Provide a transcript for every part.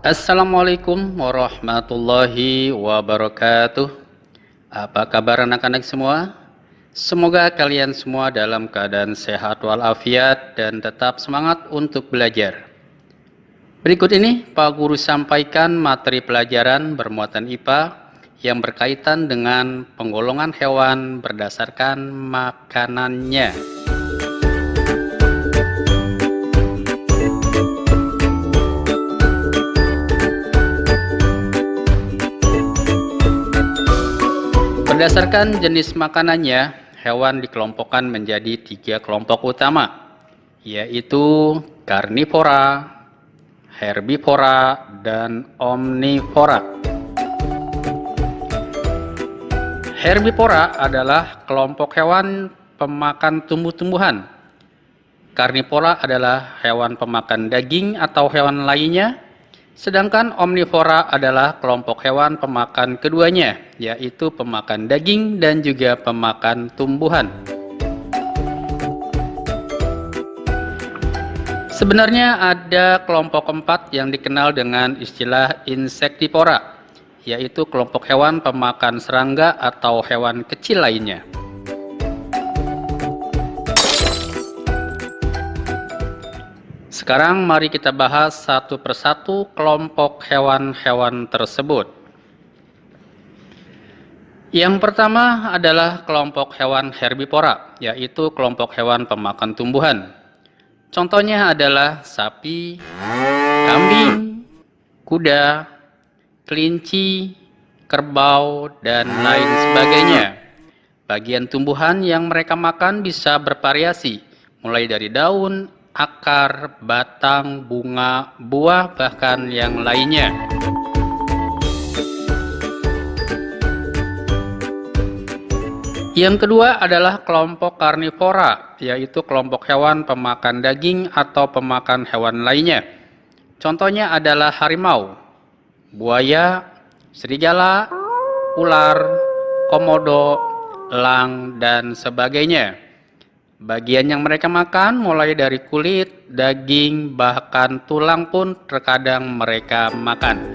Assalamualaikum warahmatullahi wabarakatuh. Apa kabar anak-anak semua? Semoga kalian semua dalam keadaan sehat walafiat dan tetap semangat untuk belajar. Berikut ini Pak Guru sampaikan materi pelajaran bermuatan IPA yang berkaitan dengan penggolongan hewan berdasarkan makanannya. Berdasarkan jenis makanannya, hewan dikelompokkan menjadi 3 kelompok utama, yaitu karnivora, herbivora, dan omnivora. Herbivora adalah kelompok hewan pemakan tumbuh-tumbuhan. Karnivora adalah hewan pemakan daging atau hewan lainnya. Sedangkan omnivora adalah kelompok hewan pemakan keduanya, yaitu pemakan daging dan juga pemakan tumbuhan. Sebenarnya ada kelompok keempat yang dikenal dengan istilah insektivora, yaitu kelompok hewan pemakan serangga atau hewan kecil lainnya. Sekarang mari kita bahas satu persatu kelompok hewan-hewan tersebut. Yang pertama adalah kelompok hewan herbivora, yaitu kelompok hewan pemakan tumbuhan. Contohnya adalah sapi, kambing, kuda, kelinci, kerbau, dan lain sebagainya. Bagian tumbuhan yang mereka makan bisa bervariasi, mulai dari daun, akar, batang, bunga, buah, bahkan yang lainnya. Yang kedua adalah kelompok karnivora, yaitu kelompok hewan pemakan daging atau pemakan hewan lainnya. Contohnya adalah harimau, buaya, serigala, ular, komodo, elang, dan sebagainya. Bagian yang mereka makan mulai dari kulit, daging, bahkan tulang pun terkadang mereka makan.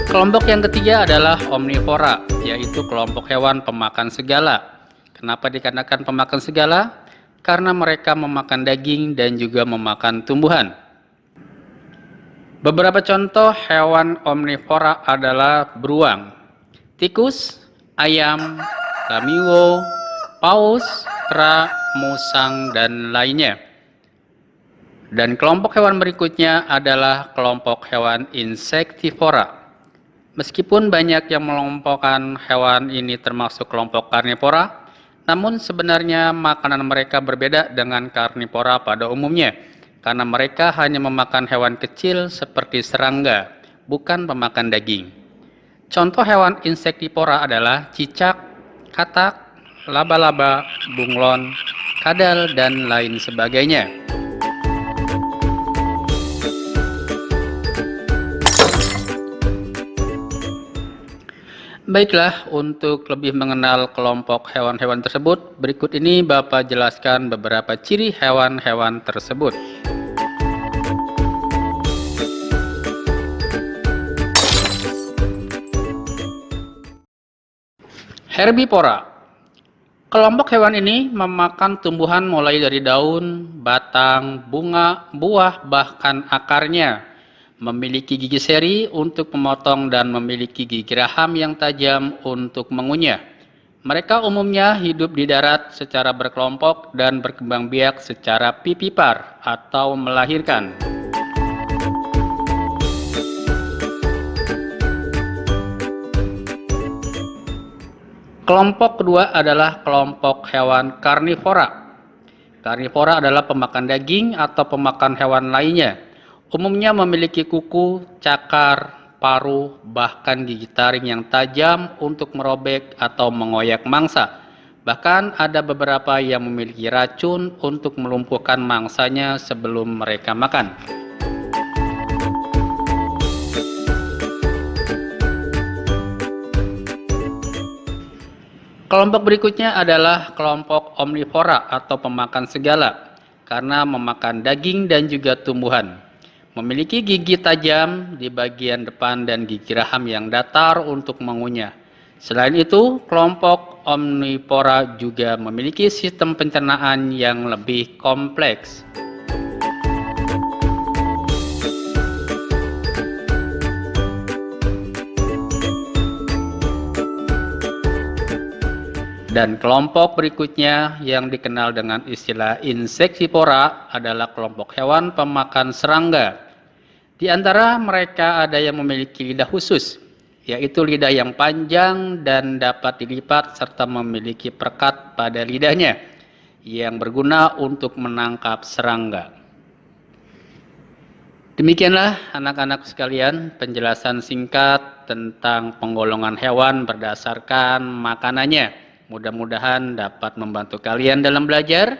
Kelompok yang ketiga adalah omnivora, yaitu kelompok hewan pemakan segala. Kenapa dikatakan pemakan segala? Karena mereka memakan daging dan juga memakan tumbuhan. Beberapa contoh hewan omnivora adalah beruang, tikus, ayam, flamingo, paus, kera, musang, dan lainnya. Dan kelompok hewan berikutnya adalah kelompok hewan insektivora. Meskipun banyak yang mengelompokkan hewan ini termasuk kelompok karnivora, namun sebenarnya makanan mereka berbeda dengan karnivora pada umumnya, karena mereka hanya memakan hewan kecil seperti serangga, bukan pemakan daging. Contoh hewan insektivora adalah cicak, katak, laba-laba, bunglon, kadal, dan lain sebagainya. Baiklah, untuk lebih mengenal kelompok hewan-hewan tersebut, berikut ini Bapak jelaskan beberapa ciri hewan-hewan tersebut. Herbivora. Kelompok hewan ini memakan tumbuhan mulai dari daun, batang, bunga, buah, bahkan akarnya. Memiliki gigi seri untuk memotong dan memiliki gigi geraham yang tajam untuk mengunyah. Mereka umumnya hidup di darat secara berkelompok dan berkembang biak secara pipipar atau melahirkan. Kelompok kedua adalah kelompok hewan karnivora. Karnivora adalah pemakan daging atau pemakan hewan lainnya. Umumnya memiliki kuku, cakar, paruh, bahkan gigi taring yang tajam untuk merobek atau mengoyak mangsa. Bahkan ada beberapa yang memiliki racun untuk melumpuhkan mangsanya sebelum mereka makan. Kelompok berikutnya adalah kelompok omnivora atau pemakan segala, karena memakan daging dan juga tumbuhan. memiliki gigi tajam di bagian depan dan gigi raham yang datar untuk mengunyah. Selain itu, kelompok Omnivora juga memiliki sistem pencernaan yang lebih kompleks. Dan kelompok berikutnya yang dikenal dengan istilah Insectivora adalah kelompok hewan pemakan serangga. Di antara mereka ada yang memiliki lidah khusus, yaitu lidah yang panjang dan dapat dilipat serta memiliki perekat pada lidahnya yang berguna untuk menangkap serangga. Demikianlah anak-anak sekalian penjelasan singkat tentang penggolongan hewan berdasarkan makanannya. Mudah-mudahan dapat membantu kalian dalam belajar.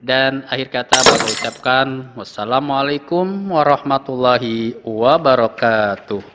Dan akhir kata saya ucapkan wassalamualaikum warahmatullahi wabarakatuh.